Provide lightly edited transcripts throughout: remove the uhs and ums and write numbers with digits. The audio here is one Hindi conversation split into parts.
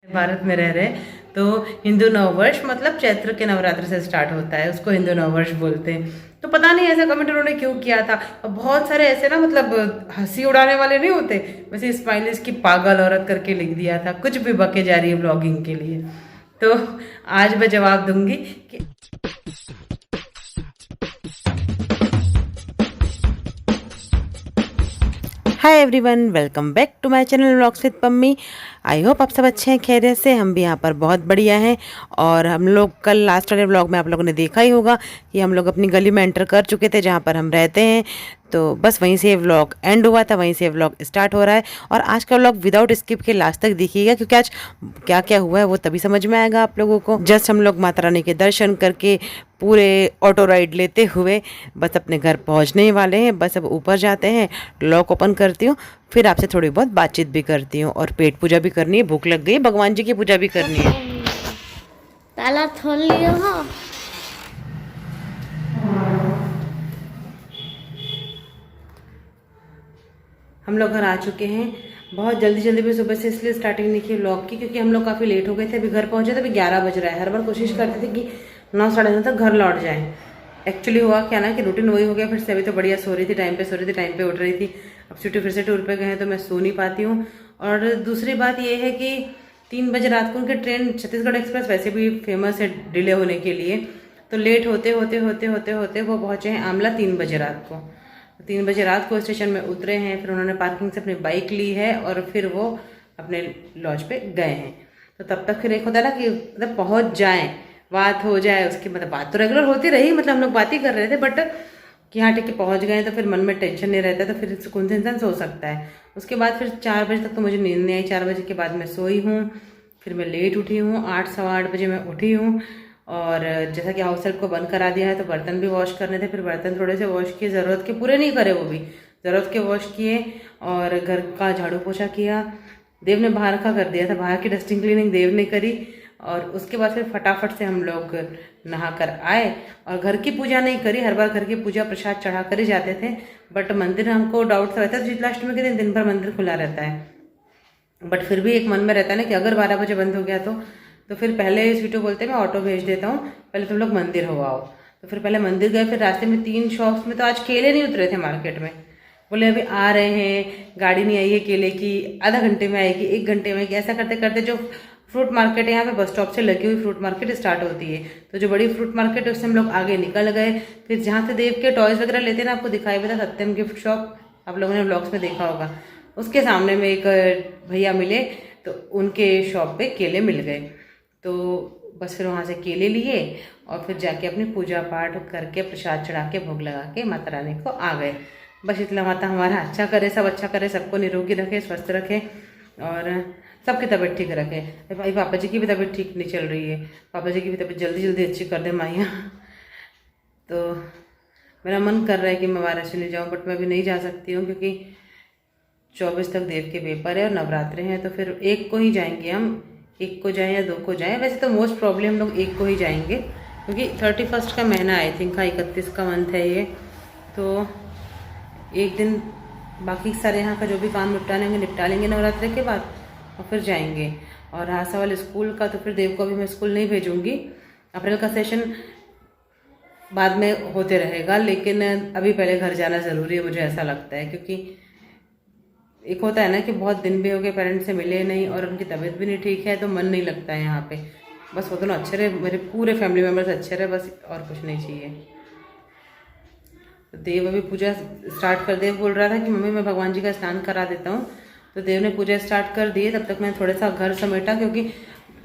भारत में रह रहे हैं तो हिंदू नववर्ष मतलब चैत्र के नवरात्र से स्टार्ट होता है, उसको हिंदू नववर्ष बोलते हैं। तो पता नहीं ऐसा कमेंट उन्होंने क्यों किया था। और बहुत सारे ऐसे ना मतलब हंसी उड़ाने वाले नहीं होते, वैसे स्माइलीज की पागल औरत करके लिख दिया था, कुछ भी बके जा रही है ब्लॉगिंग के लिए। तो आज मैं जवाब दूंगी कि hi everyone, welcome back to my channel vlogs with Pammi. I hope आप सब अच्छे हैं, खैरियत से। हम भी यहाँ पर बहुत बढ़िया हैं। और हम लोग कल लास्ट वाले व्लॉग में आप लोगों ने देखा ही होगा कि हम लोग अपनी गली में एंटर कर चुके थे जहाँ पर हम रहते हैं। तो बस वहीं से व्लॉग एंड हुआ था, वहीं से व्लॉग स्टार्ट हो रहा है। और आज का व्लॉग विदाउट स्किप के लास्ट तक देखिएगा, क्योंकि आज क्या क्या हुआ है वो तभी समझ में आएगा आप लोगों को। जस्ट हम लोग माता रानी के दर्शन करके पूरे ऑटो राइड लेते हुए बस अपने घर पहुंचने वाले हैं। बस अब ऊपर जाते हैं, लॉक ओपन करती हूँ, फिर आपसे थोड़ी बहुत बातचीत भी करती हूँ और पेट पूजा भी करनी है, भूख लग गई, भगवान जी की पूजा भी करनी है। ताला खोल लियो हो। हम लोग घर आ चुके हैं। बहुत जल्दी जल्दी भी सुबह से इसलिए स्टार्टिंग नहीं की व्लॉग की, क्योंकि हम लोग काफ़ी लेट हो गए थे। अभी घर पहुंचे तो अभी 11 बज रहा है। हर बार कोशिश करते थे कि 9 साढ़े 9 तक घर लौट जाएं। एक्चुअली हुआ क्या ना कि रूटीन वही हो गया। फिर से अभी तो बढ़िया सो रही थी, टाइम पे सो रही थी, टाइम पे उठ रही थी। अब छुट्टी फिर से टूर पे गए हैं तो मैं सो नहीं पाती हूँ। और दूसरी बात ये है कि 3 बजे रात को उनकी ट्रेन छत्तीसगढ़ एक्सप्रेस वैसे भी फेमस है डिले होने के लिए, तो लेट होते होते होते होते होते वो पहुँचे हैं आमला 3 बजे रात को। 3 बजे रात को स्टेशन में उतरे हैं। फिर उन्होंने पार्किंग से अपनी बाइक ली है और फिर वो अपने लॉज पे गए हैं। तो तब तक फिर एक होता है ना कि मतलब पहुंच जाएं, बात हो जाए उसकी। मतलब बात तो रेगुलर होती रही, मतलब हम लोग बात ही कर रहे थे, बट कि हाँ ठीक है पहुंच गए तो फिर मन में टेंशन नहीं रहता, तो फिर सुकून से इंसान सो सकता है। उसके बाद फिर 4 बजे तक तो मुझे नींद नहीं आई। 4 बजे के बाद मैं सोई हूँ। फिर मैं लेट उठी हूँ, 8 सवा 8 बजे मैं उठी हूँ। और जैसा कि हाउस हेल्प को बंद करा दिया है तो बर्तन भी वॉश करने थे। फिर बर्तन थोड़े से वॉश किए, ज़रूरत के पूरे नहीं करे, वो भी ज़रूरत के वॉश किए। और घर का झाड़ू पोछा किया। देव ने बाहर का कर दिया था, बाहर की डस्टिंग क्लीनिंग देव ने करी। और उसके बाद फिर फटाफट से हम लोग नहा कर आए। और घर की पूजा नहीं करी, हर बार घर की पूजा प्रसाद चढ़ा कर ही जाते थे, बट मंदिर हमको डाउट सा रहता है। शीतलाष्टमी के दिन भर मंदिर खुला रहता है, बट फिर भी एक मन में रहता है ना कि अगर 12 बजे बंद हो गया तो फिर पहले स्वीटू बोलते हैं मैं ऑटो भेज देता हूँ, पहले तुम लोग मंदिर हो आओ। तो फिर पहले मंदिर गए। फिर रास्ते में 3 शॉप्स में तो आज केले नहीं उतरे थे मार्केट में। बोले अभी आ रहे हैं, गाड़ी नहीं आई है केले की, आधा घंटे में आएगी, 1 घंटे में आएगी। ऐसा करते करते जो फ्रूट मार्केट है यहाँ पे बस स्टॉप से लगी हुई फ्रूट मार्केट स्टार्ट होती है, तो जो बड़ी फ्रूट मार्केट है उससे हम लोग आगे निकल गए। फिर जहाँ से देव के टॉयज़ वगैरह लेते हैं ना, आपको दिखाई भी था सत्यम गिफ्ट शॉप, आप लोगों ने ब्लॉग्स में देखा होगा। उसके सामने में एक भैया मिले, तो उनके शॉप पे केले मिल गए। तो बस फिर वहाँ से केले लिए और फिर जाके अपनी पूजा पाठ करके प्रसाद चढ़ा के भोग लगा के माता रानी को आ गए। बस इतना माता हमारा अच्छा करे, सब अच्छा करे, सबको निरोगी रखे, स्वस्थ रखे और सबकी तबीयत ठीक रखे। भाई पापा जी की भी तबीयत ठीक नहीं चल रही है, पापा जी की भी तबीयत जल्दी जल्दी अच्छी कर दे माइया। तो मेरा मन कर रहा है कि मैं वाराणसी नहीं जाऊँ, बट मैं अभी नहीं जा सकती हूँ क्योंकि 24 तक देव के पेपर है और नवरात्रे हैं। तो फिर 1 को ही जाएंगे हम, 1 को जाएं या 2 को जाएं। वैसे तो मोस्ट प्रॉब्लम हम लोग 1 को ही जाएंगे, क्योंकि 31 का महीना आई थिंक, हाँ 31 का मंथ है ये। तो एक दिन बाकी सारे यहाँ का जो भी काम निपटाने होंगे निपटा लेंगे नवरात्रि के बाद, और फिर जाएंगे। और हाँ सवाल स्कूल का, तो फिर देव को अभी मैं स्कूल नहीं भेजूँगी। अप्रैल का सेशन बाद में होते रहेगा, लेकिन अभी पहले घर जाना ज़रूरी है, मुझे ऐसा लगता है। क्योंकि एक होता है ना कि बहुत दिन भी हो गए पेरेंट्स से मिले नहीं और उनकी तबीयत भी नहीं ठीक है, तो मन नहीं लगता है यहाँ पे। बस वो दोनों अच्छे रहे, मेरे पूरे फैमिली मेम्बर्स अच्छे रहे, बस और कुछ नहीं चाहिए। तो देव अभी पूजा स्टार्ट कर, देव बोल रहा था कि मम्मी मैं भगवान जी का स्नान करा देता हूँ, तो देव ने पूजा स्टार्ट कर दी। तब तक मैं थोड़ा सा घर समेटा, क्योंकि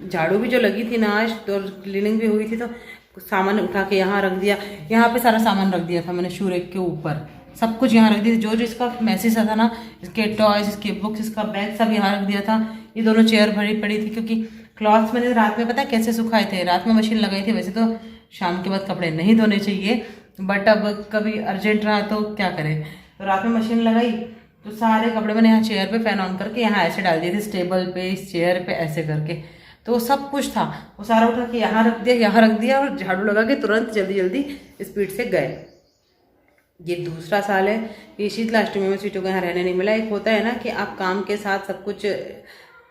झाड़ू भी जो लगी थी ना आज, तो क्लीनिंग भी हुई थी, तो सामान उठा के यहाँ रख दिया। यहाँ पे सारा सामान रख दिया था मैंने शू रैक के ऊपर, सब कुछ यहाँ रख दिया। जो जो इसका मैसेज था ना, इसके टॉयज, इसके बुक्स, इसका बैग, सब यहाँ रख दिया था। ये दोनों चेयर भरी पड़ी थी, क्योंकि क्लॉथ्स मैंने रात में पता है कैसे सुखाए थे, रात में मशीन लगाई थी। वैसे तो शाम के बाद कपड़े नहीं धोने चाहिए, बट अब कभी अर्जेंट रहा तो क्या करें, तो रात में मशीन लगाई। तो सारे कपड़े मैंने यहाँ चेयर पे फैन ऑन करके यहाँ ऐसे डाल दिए थे, स्टेबल पे, इस चेयर पे ऐसे करके। तो सब कुछ था वो सारा उठा के यहाँ रख दिया, यहाँ रख दिया, और झाड़ू लगा के तुरंत जल्दी जल्दी स्पीड से गए। ये दूसरा साल है। ये शीतलाष्टमी में स्वीटू को यहाँ रहने नहीं मिला। एक होता है ना कि आप काम के साथ सब कुछ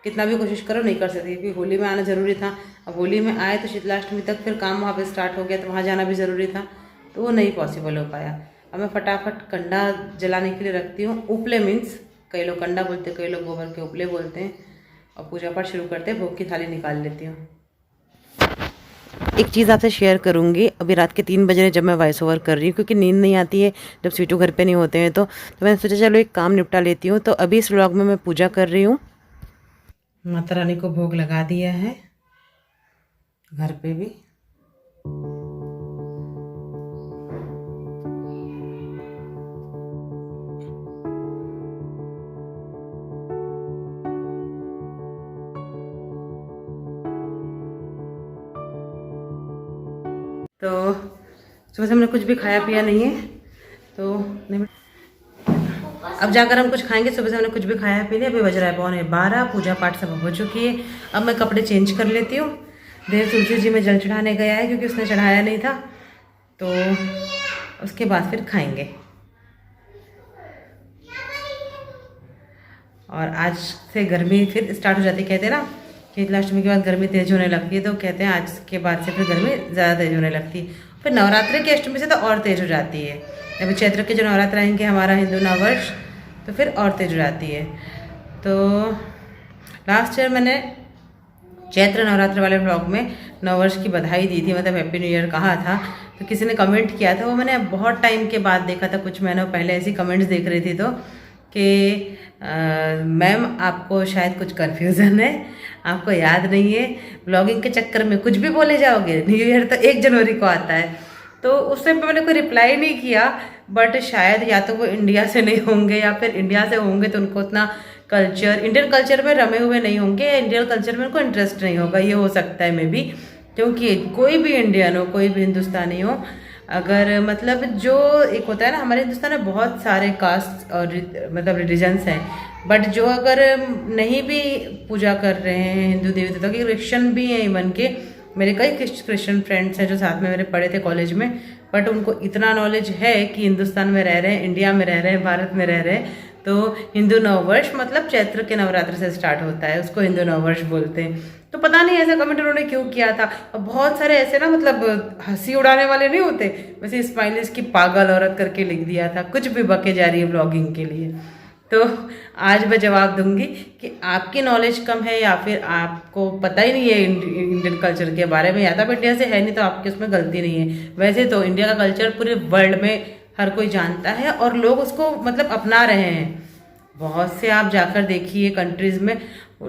कितना भी कोशिश करो नहीं कर सकती, क्योंकि होली में आना ज़रूरी था। अब होली में आए तो शीतलाष्टमी तक फिर काम वहाँ पे स्टार्ट हो गया, तो वहाँ जाना भी ज़रूरी था, तो वो नहीं पॉसिबल हो पाया। अब मैं फटाफट कंडा जलाने के लिए रखती हूँ। उपले मीन्स कई लोग कंडा बोलते हैं, कई लोग गोबर के उपले बोलते हैं, और पूजा पाठ शुरू करते हैं। भोग की थाली निकाल लेती हूँ। एक चीज़ आपसे शेयर करूँगी, अभी रात के 3 बज रहे जब मैं वॉइस ओवर कर रही हूँ, क्योंकि नींद नहीं आती है जब स्वीटू घर पे नहीं होते हैं, तो मैंने सोचा चलो एक काम निपटा लेती हूँ। तो अभी इस व्लॉग में मैं पूजा कर रही हूँ। माता रानी को भोग लगा दिया है घर पे भी। तो सुबह से हमने कुछ भी खाया पिया नहीं है, तो अब जाकर हम कुछ खाएंगे। सुबह से हमने कुछ भी खाया पिया नहीं। अभी बज रहा है 11:15, पूजा पाठ सब हो चुकी है। अब मैं कपड़े चेंज कर लेती हूँ। देव तुलसी जी में जल चढ़ाने गया है, क्योंकि उसने चढ़ाया नहीं था, तो उसके बाद फिर खाएंगे। और आज से गर्मी फिर स्टार्ट हो जाती है। कहते हैं ना शीतलाष्टमी के बाद गर्मी तेज होने लगती है, तो कहते हैं आज के बाद से फिर गर्मी ज़्यादा तेज होने लगती है। फिर नवरात्रि की अष्टमी से तो और तेज हो जाती है। अभी चैत्र के जो नवरात्र आएंगे हमारा हिंदू नववर्ष, तो फिर और तेज हो जाती है। तो लास्ट ईयर मैंने चैत्र नवरात्र वाले ब्लॉग में नववर्ष की बधाई दी थी, मतलब हैप्पी न्यू ईयर कहा था। तो किसी ने कमेंट किया था, वो मैंने बहुत टाइम के बाद देखा था, कुछ महीनों पहले ऐसी कमेंट्स देख रही थी, तो कि मैम आपको शायद कुछ कन्फ्यूज़न है, आपको याद नहीं है, ब्लॉगिंग के चक्कर में कुछ भी बोले जाओगे। न्यू ईयर तो 1 जनवरी को आता है। तो उस टाइम पे मैंने कोई रिप्लाई नहीं किया, बट शायद या तो वो इंडिया से नहीं होंगे, या फिर इंडिया से होंगे तो उनको उतना कल्चर, इंडियन कल्चर में रमे हुए नहीं होंगे, या इंडियन कल्चर में उनको इंटरेस्ट नहीं होगा, ये हो सकता है मे बी। क्योंकि कोई भी इंडियन हो, कोई भी हिंदुस्तानी हो, अगर मतलब जो एक होता है ना, हमारे हिंदुस्तान में बहुत सारे कास्ट और मतलब रिलीजन्स हैं, बट जो अगर नहीं भी पूजा कर रहे हैं हिंदू देवी देवता के, क्रिश्चियन भी हैं इवन के, मेरे कई क्रिश्चियन फ्रेंड्स हैं जो साथ में मेरे पढ़े थे कॉलेज में, बट उनको इतना नॉलेज है कि हिंदुस्तान में रह रहे हैं, इंडिया में रह रहे हैं, भारत में रह रहे हैं, तो हिंदू नववर्ष मतलब चैत्र के नवरात्र से स्टार्ट होता है, उसको हिंदू नववर्ष बोलते हैं। तो पता नहीं ऐसा कमेंट उन्होंने क्यों किया था। और बहुत सारे ऐसे ना मतलब हंसी उड़ाने वाले नहीं होते, वैसे स्माइलीज की पागल औरत करके लिख दिया था, कुछ भी बके जा रही है ब्लॉगिंग के लिए। तो आज मैं जवाब दूंगी कि आपकी नॉलेज कम है, या फिर आपको पता ही नहीं है इंडियन कल्चर के बारे में, या तो आप इंडिया से है नहीं तो आपकी उसमें गलती नहीं है। वैसे तो इंडिया का कल्चर पूरे वर्ल्ड में हर कोई जानता है, और लोग उसको मतलब अपना रहे हैं। बहुत से आप जाकर देखिए कंट्रीज़ में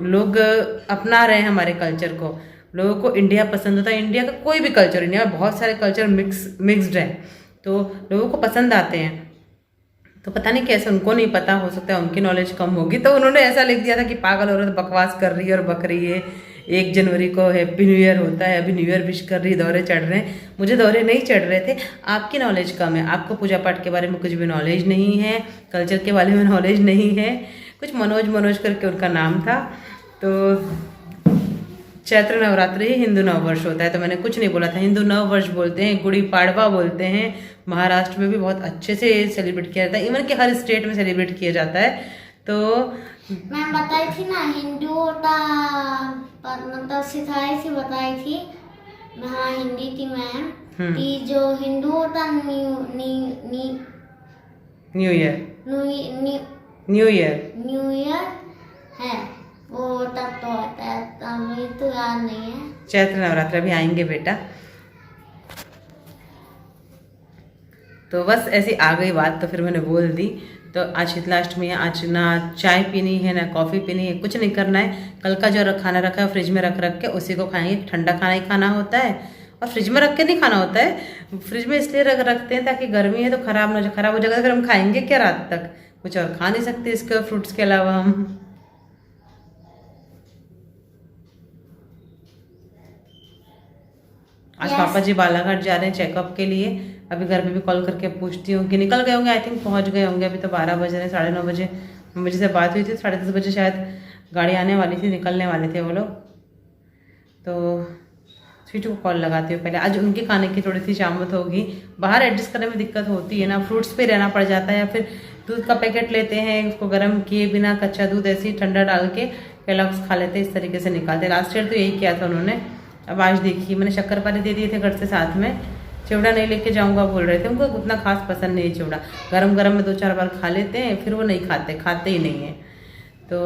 लोग अपना रहे हैं हमारे कल्चर को। लोगों को इंडिया पसंद होता है, इंडिया का कोई भी कल्चर, इंडिया में बहुत सारे कल्चर मिक्स्ड हैं, तो लोगों को पसंद आते हैं। तो पता नहीं कैसे उनको नहीं पता, हो सकता है उनकी नॉलेज कम होगी, तो उन्होंने ऐसा लिख दिया था कि पागल औरत बकवास कर रही है और बक रही है, 1 जनवरी को हैप्पी न्यू ईयर होता है, अभी न्यू ईयर विश कर रही है, दौरे चढ़ रहे हैं। मुझे दौरे नहीं चढ़ रहे थे। आपकी नॉलेज कम है, आपको पूजा पाठ के बारे में कुछ भी नॉलेज नहीं है, कल्चर के बारे में नॉलेज नहीं है। कुछ मनोज करके उनका नाम था। तो चैत्र नवरात्रि ही हिंदू नववर्ष होता है, तो मैंने कुछ नहीं बोला था। हिंदू नववर्ष बोलते हैं, गुड़ी पाड़वा बोलते हैं। महाराष्ट्र में भी बहुत अच्छे से सेलिब्रेट किया जाता है, इवन कि हर स्टेट में सेलिब्रेट किया जाता है। तो मैं बताई थी ना हिंदू होता, मतलब सिखाई थी, बताई थी। हाँ हिंदी थी मैम, कि जो हिंदू होता न्यू ईयर है, वो तब तो होता है, अभी तो याद नहीं है। चैत्र नवरात्र भी आएंगे बेटा। तो बस ऐसी आ गई बात, तो फिर मैंने बोल दी। तो आज शीतलाष्टमी है, आज ना चाय पीनी है ना कॉफ़ी पीनी है, कुछ नहीं करना है। कल का जो खाना रखा है फ्रिज में रख के उसी को खाएंगे। ठंडा खाना ही खाना होता है, और फ्रिज में रख के नहीं खाना होता है। फ्रिज में इसलिए रखते हैं ताकि गर्मी है तो खराब ना हो जाए। खराब हो जाएगा, अगर हम खाएंगे क्या रात तक, कुछ और खा नहीं सकते इसके फ्रूट्स के अलावा हम। आज पापा जी बालाघाट जा रहे हैं चेकअप के लिए। अभी घर पे भी कॉल करके पूछती हूँ कि निकल गए होंगे, आई थिंक पहुँच गए होंगे। अभी तो 12 बज रहे हैं, 9:30 बजे मुझे से बात हुई थी, 10:30 बजे शायद गाड़ी आने वाली थी, निकलने वाले थे वो लोग। तो स्वीटू को कॉल लगाती हूँ पहले। आज उनके खाने की थोड़ी सी शामत होगी, बाहर एडजस्ट करने में दिक्कत होती है ना, फ्रूट्स पे रहना पड़ जाता है, या फिर दूध का पैकेट लेते हैं, उसको गर्म किए बिना कच्चा दूध ऐसे ही ठंडा डाल के केलॉग्स खा लेते, इस तरीके से निकालते। लास्ट ईयर तो यही किया था उन्होंने। अब आज देखिए मैंने शक्कर-पानी दे दिए थे घर से साथ में, चिवड़ा नहीं लेके जाऊंगा बोल रहे थे, उनको उतना खास पसंद नहीं है चिवड़ा। गरम गरम में 2-4 बार खा लेते हैं, फिर वो नहीं खाते ही नहीं है। तो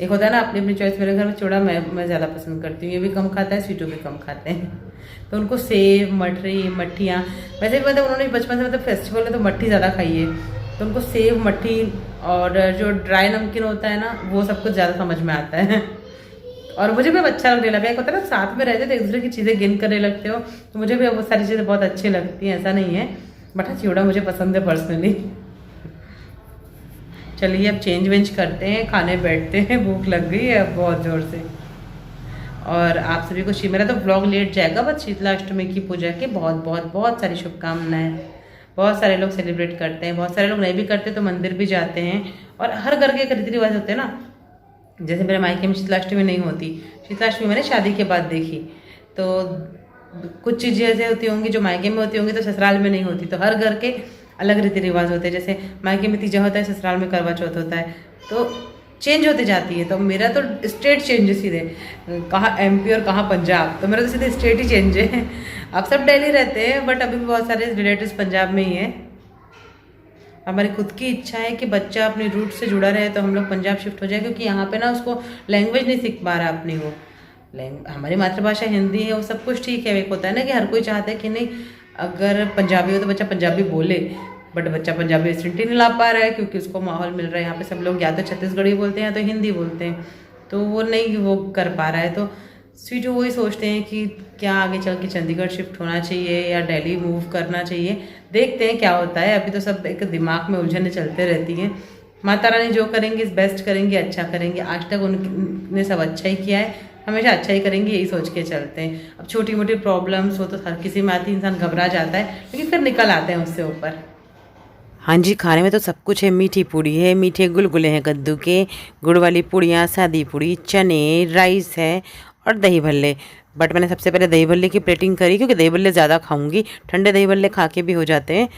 एक होता है ना अपनी अपनी चॉइस। मेरे घर में चिवड़ा मैं ज़्यादा पसंद करती हूँ, ये भी कम खाता है, स्वीटू भी कम खाते हैं। तो उनको सेव, मठरी, मट्ठियाँ, वैसे भी मतलब उन्होंने बचपन से मतलब फेस्टिवल में तो मट्ठी ज़्यादा खाई है, तो उनको सेव, मट्ठी और जो ड्राई नमकीन होता है ना, वो सब कुछ ज़्यादा समझ में आता है। और मुझे भी अब अच्छा लगने लगा। एक होता है ना साथ में रहते तो एक दूसरे की चीज़ें गिन करने लगते हो, तो मुझे भी अब वो सारी चीज़ें बहुत अच्छी लगती हैं, ऐसा नहीं है। बट हाँ, चिवड़ा मुझे पसंद है पर्सनली। चलिए अब चेंज वेंज करते हैं, खाने बैठते हैं, भूख लग गई है अब बहुत ज़ोर से। और आप सभी को मेरा तो ब्लॉग लेट जाएगा, बस शीतलाष्टमी की पूजा की बहुत बहुत बहुत सारी शुभकामनाएं। बहुत सारे लोग सेलिब्रेट करते हैं, बहुत सारे लोग नहीं भी करते तो मंदिर भी जाते हैं। और हर घर के एक रीति रिवाज होते हैं ना, जैसे मेरे मायके में शीतलाष्टमी नहीं होती। शीतलाष्टमी मैंने शादी के बाद देखी, तो कुछ चीज़ें ऐसे होती होंगी जो मायके में होती होंगी तो ससुराल में नहीं होती। तो हर घर के अलग रीति रिवाज होते हैं। जैसे मायके में तीजा होता है, ससुराल में करवा चौथ होता है, तो चेंज होते जाती है। तो मेरा तो स्टेट चेंज है सीधे, कहाँ एमपी और कहाँ पंजाब, तो मेरा तो सीधे स्टेट ही चेंज है। अब सब दिल्ली रहते हैं, बट अभी भी बहुत सारे रिलेटिव्स पंजाब में ही हैं। हमारी खुद की इच्छा है कि बच्चा अपनी रूट से जुड़ा रहे, तो हम लोग पंजाब शिफ्ट हो जाए, क्योंकि यहाँ पे ना उसको लैंग्वेज नहीं सीख पा रहा अपनी। वो हमारी मातृभाषा हिंदी है, वो सब कुछ ठीक है। एक होता है ना कि हर कोई चाहता है कि नहीं अगर पंजाबी हो तो बच्चा पंजाबी बोले, बट बच्चा पंजाबी एक्सेंट ही नहीं ला पा रहा है, क्योंकि उसको माहौल मिल रहा है यहाँ पे सब लोग या तो छत्तीसगढ़ी बोलते हैं या तो हिंदी बोलते हैं, तो वो नहीं वो कर पा रहा है। तो स्वीटू वही सोचते हैं कि क्या आगे चल के चंडीगढ़ शिफ्ट होना चाहिए या दिल्ली मूव करना चाहिए। देखते हैं क्या होता है। अभी तो सब एक दिमाग में उलझने चलते रहती हैं। माता रानी जो करेंगे बेस्ट करेंगे, अच्छा करेंगे। आज तक उनने सब अच्छा ही किया है, हमेशा अच्छा ही करेंगे, यही सोच के चलते हैं। अब छोटी मोटी प्रॉब्लम्स हो तो हर किसी में आती, इंसान घबरा जाता है, लेकिन फिर निकल आते हैं उससे ऊपर। हाँ जी, खाने में तो सब कुछ है। मीठी पूड़ी है, मीठे गुलगुले हैं कद्दू के, गुड़ वाली पूड़ियाँ, सादी पूड़ी, चने, राइस है और दही भल्ले। बट मैंने सबसे पहले दही भल्ले की प्लेटिंग करी, क्योंकि दही भल्ले ज़्यादा खाऊंगी, ठंडे दही भल्ले खा के भी हो जाते हैं।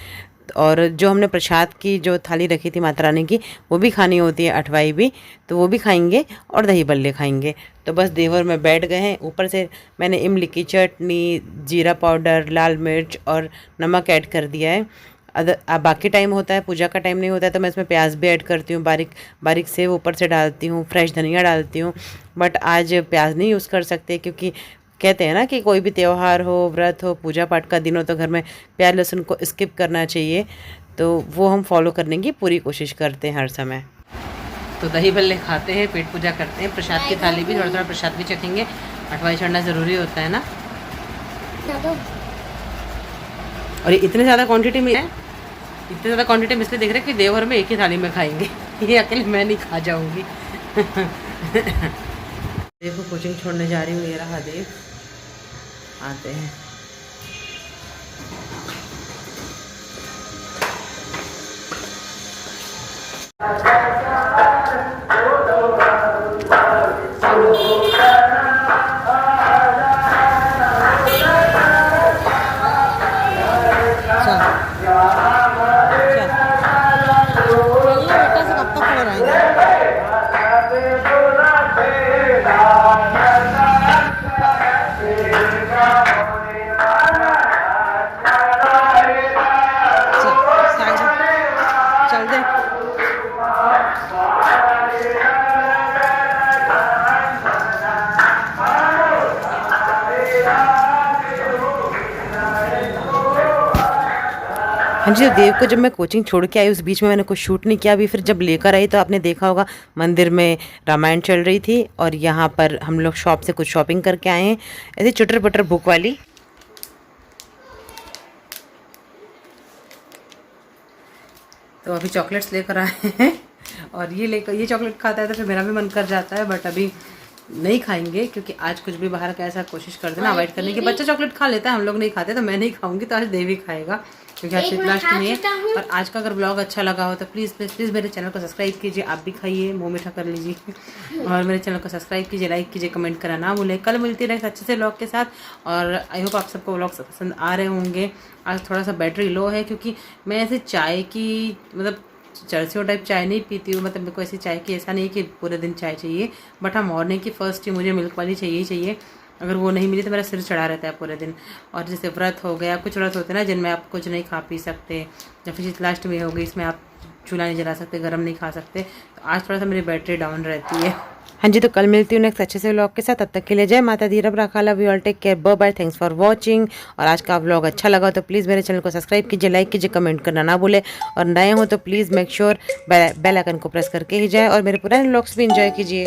और जो हमने प्रसाद की जो थाली रखी थी माता रानी की, वो भी खानी होती है, अठवाई भी, तो वो भी खाएंगे और दही भल्ले खाएंगे। तो बस देवर में बैठ गए हैं। ऊपर से मैंने इमली की चटनी, जीरा पाउडर, लाल मिर्च और नमक ऐड कर दिया है। बाकी टाइम होता है, पूजा का टाइम नहीं होता है, तो मैं इसमें प्याज भी ऐड करती हूँ, बारीक बारीक से ऊपर से डालती हूँ, फ्रेश धनिया डालती हूँ। बट आज प्याज नहीं यूज़ कर सकते, क्योंकि कहते हैं ना कि कोई भी त्यौहार हो, व्रत हो, पूजा पाठ का दिन हो, तो घर में प्याज लहसुन को स्किप करना चाहिए। तो वो हम फॉलो करने की पूरी कोशिश करते हैं हर समय। तो दही भल्ले खाते हैं, पेट पूजा करते हैं, प्रसाद की थाली भी, थोड़ा थोड़ा प्रसाद भी चखेंगे। अठवाई चढ़ना ज़रूरी होता है ना। और ये इतने ज़्यादा क्वांटिटी में है, इतने ज़्यादा क्वांटिटी में इसलिए देख रहे हैं कि देवघर में एक ही थाली में खाएंगे। ये अकेले मैं नहीं खा जाऊंगी। देखो कोचिंग छोड़ने जा रही हूँ, ये रहा देव, आते हैं। हाँ जी, तो देव को जब मैं कोचिंग छोड़ के आई, उस बीच में मैंने कुछ शूट नहीं किया। अभी फिर जब लेकर आई तो आपने देखा होगा मंदिर में रामायण चल रही थी, और यहाँ पर हम लोग शॉप से कुछ शॉपिंग करके आए हैं, ऐसे चटर पटर बुक वाली। तो अभी चॉकलेट्स लेकर आए हैं, और ये चॉकलेट खाता है तो फिर मेरा भी मन कर जाता है, बट अभी नहीं खाएंगे, क्योंकि आज कुछ भी बाहर का ऐसा कोशिश करते ना अवॉइड करने की। बच्चा चॉकलेट खा लेता है, हम लोग नहीं खाते, तो मैं नहीं खाऊंगी, तो आज देवी खाएगा, क्योंकि आज शीतलाष्टमी है। और आज का अगर ब्लॉग अच्छा लगा हो तो प्लीज़ प्लीज़ प्लीज़ मेरे चैनल को सब्सक्राइब कीजिए। आप भी खाइए, मुँह मीठा कर लीजिए, और मेरे चैनल को सब्सक्राइब कीजिए, लाइक कीजिए, कमेंट करना ना भूलें। कल मिलती रहे अच्छे से ब्लॉग के साथ, और आई होप आप सबको ब्लॉग पसंद आ रहे होंगे। आज थोड़ा सा बैटरी लो है, क्योंकि मैं ऐसे चाय की मतलब चरसियों टाइप चाय नहीं पीती हूँ, मतलब मेरे को ऐसी चाय की ऐसा नहीं है कि पूरे दिन चाय चाहिए, बट हाँ मॉर्निंग की फर्स्ट टी मुझे मिल्क वाली चाहिए ही चाहिए। अगर वो नहीं मिली तो मेरा सिर चढ़ा रहता है पूरे दिन। और जैसे व्रत हो गया, कुछ व्रत होते हैं ना जिनमें आप कुछ नहीं खा पी सकते, या फिर शीतलाष्टमी हो गई, इसमें आप चूल्हा नहीं जला सकते, गर्म नहीं खा सकते, तो आज थोड़ा सा मेरी बैटरी डाउन रहती है। हाँ जी, तो कल मिलती हूँ नेक्स्ट अच्छे से व्लॉग के साथ। तब तक के लिए जय माता दी, रब रखा, love you all, take care, bye bye, thanks for watching. और आज का व्लॉग अच्छा लगा तो प्लीज़ मेरे चैनल को सब्सक्राइब कीजिए, लाइक कीजिए, कमेंट करना ना भूले, और नए हो तो please make sure bell icon को प्रेस करके ही जाए, और मेरे पुराने व्लॉग्स भी एंजॉय कीजिए।